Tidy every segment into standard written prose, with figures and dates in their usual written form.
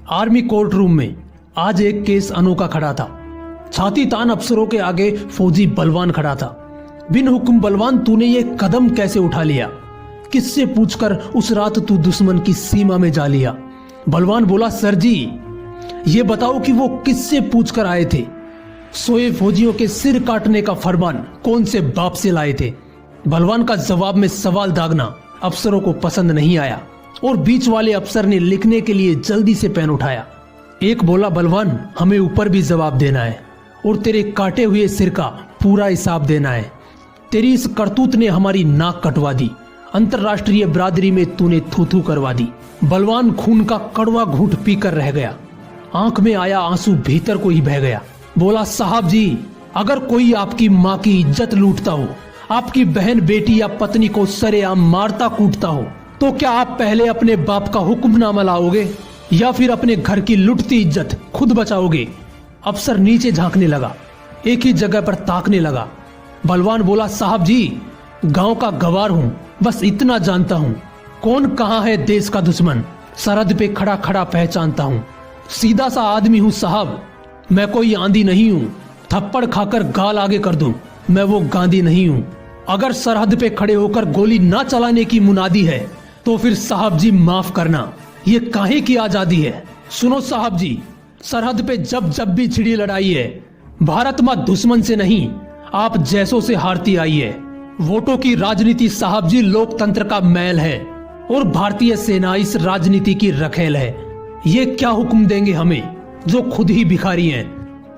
Army court room में आज एक केस अनोखा खड़ा था। छाती तान अफसरों के आगे फौजी बलवान खड़ा था। बिन हुक्म बलवान, तूने ये कदम कैसे उठा लिया? किससे पूछकर उस रात तू दुश्मन की सीमा में जा लिया? बलवान बोला, सर जी ये बताओ कि वो किससे पूछकर आए थे? सोए फौजियों के सिर काटने का फरमान कौन से बाप से लाए थे? बलवान का जवाब में सवाल दागना अफसरों को पसंद नहीं आया और बीच वाले अफसर ने लिखने के लिए जल्दी से पेन उठाया। एक बोला, बलवान हमें ऊपर भी जवाब देना है और तेरे काटे हुए सिर का पूरा हिसाब देना है। तेरी इस करतूत ने हमारी नाक कटवा दी, अंतरराष्ट्रीय बिरादरी में तूने थू थू करवा दी। बलवान खून का कड़वा घूंट पीकर रह गया। आंख में आया आंसू भीतर को ही बह गया। बोला, साहब जी अगर कोई आपकी माँ की इज्जत लूटता हो, आपकी बहन बेटी या पत्नी को सरेआम मारता कूटता हो, तो क्या आप पहले अपने बाप का हुक्मनामा लाओगे या फिर अपने घर की लुटती इज्जत खुद बचाओगे? अफसर नीचे झांकने लगा, एक ही जगह पर ताकने लगा। बलवान बोला, साहब जी गांव का गवार हूं, बस इतना जानता हूं कौन कहां है देश का दुश्मन, सरहद पे खड़ा खड़ा पहचानता हूं। सीधा सा आदमी हूं साहब, मैं कोई आंधी नहीं हूं। थप्पड़ खाकर गाल आगे कर दूं, मैं वो गांधी नहीं हूं। अगर सरहद पे खड़े होकर गोली ना चलाने की मुनादी है तो फिर साहब जी माफ करना, ये काहे की आजादी है? सुनो साहब जी, सरहद पे जब जब भी छिड़ी लड़ाई है, भारत माँ दुश्मन से नहीं आप जैसों से हारती आई है। वोटों की राजनीति साहब जी लोकतंत्र का मैल है और भारतीय सेना इस राजनीति की रखेल है। ये क्या हुक्म देंगे हमें जो खुद ही भिखारी हैं?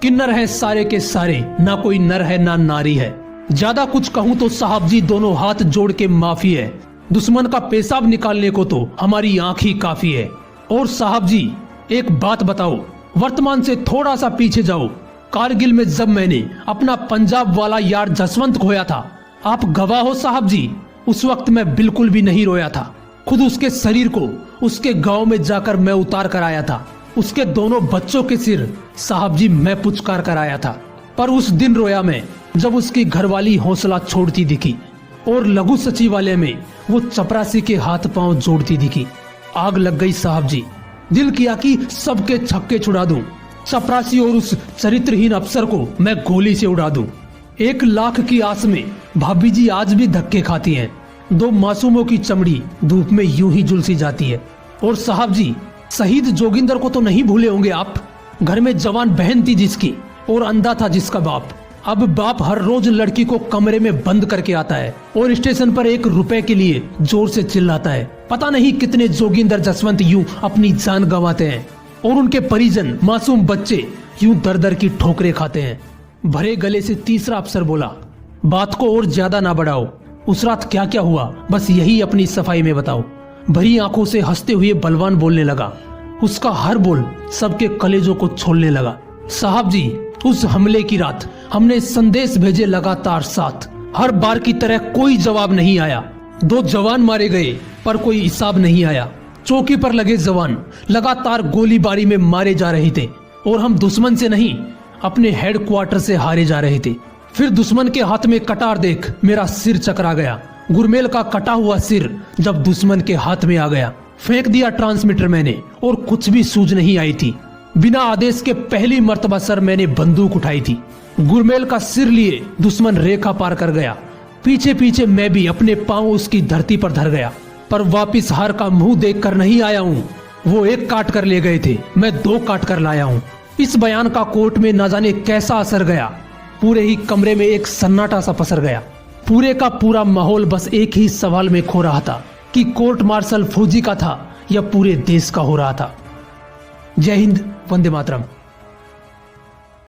किन्नर है सारे के सारे, ना कोई नर है ना नारी है। ज्यादा कुछ कहूं तो साहब जी दोनों हाथ जोड़ के माफी है, दुश्मन का पेशाब निकालने को तो हमारी आंख ही काफी है। और साहब जी एक बात बताओ, वर्तमान से थोड़ा सा पीछे जाओ। कारगिल में जब मैंने अपना पंजाब वाला यार जसवंत खोया था, आप गवाह हो साहब जी, उस वक्त मैं बिल्कुल भी नहीं रोया था। खुद उसके शरीर को उसके गांव में जाकर मैं उतार कर आया था। उसके दोनों बच्चों के सिर साहब जी मैं पुचकार कर आया था। पर उस दिन रोया मैं जब उसकी घरवाली हौसला छोड़ती दिखी और लघु सचिवालय में वो चपरासी के हाथ पांव जोड़ती दिखी। आग लग गई साहब जी, दिल किया कि सबके छक्के छुड़ा दूं, चपरासी और उस चरित्रहीन अफसर को मैं गोली से उड़ा दूं। 1 लाख की आस में भाभी जी आज भी धक्के खाती हैं। 2 मासूमों की चमड़ी धूप में यूं ही झुलसी जाती है। और साहब जी शहीद जोगिंदर को तो नहीं भूले होंगे आप? घर में जवान बहन थी जिसकी और अंधा था जिसका बाप। अब बाप हर रोज लड़की को कमरे में बंद करके आता है और स्टेशन पर 1 रुपए के लिए जोर से चिल्लाता है। पता नहीं कितने जोगिंदर जसवंत यूं अपनी जान गंवाते हैं और उनके परिजन मासूम बच्चे यूं दर दर की ठोकरें खाते हैं। भरे गले से तीसरा अफसर बोला, बात को और ज्यादा ना बढ़ाओ, उस रात क्या क्या हुआ बस यही अपनी सफाई में बताओ। भरी आंखों से हंसते हुए बलवान बोलने लगा। उसका हर बोल सबके कलेजों को छोड़ने लगा। साहब जी उस हमले की रात हमने संदेश भेजे लगातार 7। हर बार की तरह कोई जवाब नहीं आया। 2 जवान मारे गए पर कोई हिसाब नहीं आया। चौकी पर लगे जवान लगातार गोलीबारी में मारे जा रहे थे और हम दुश्मन से नहीं अपने हेडक्वार्टर से हारे जा रहे थे। फिर दुश्मन के हाथ में कटार देख मेरा सिर चकरा गया। गुरमेल का कटा हुआ सिर जब दुश्मन के हाथ में आ गया, फेंक दिया ट्रांसमीटर मैंने और कुछ भी सूझ नहीं आई थी। बिना आदेश के पहली मर्तबा सर मैंने बंदूक उठाई थी। गुरमेल का सिर लिए दुश्मन रेखा पार कर गया। पीछे पीछे मैं भी अपने पांव उसकी धरती पर धर गया, पर वापिस हार का मुंह देख कर नहीं आया हूँ। वो 1 काट कर ले गए थे, मैं 2 काट कर लाया हूँ। इस बयान का कोर्ट में न जाने कैसा असर गया। पूरे ही कमरे में एक सन्नाटा सा पसर गया। पूरे का पूरा माहौल बस एक ही सवाल में खो रहा था कि कोर्ट मार्शल फौजी का था या पूरे देश का हो रहा था। जय हिंद, वंदे मातरम।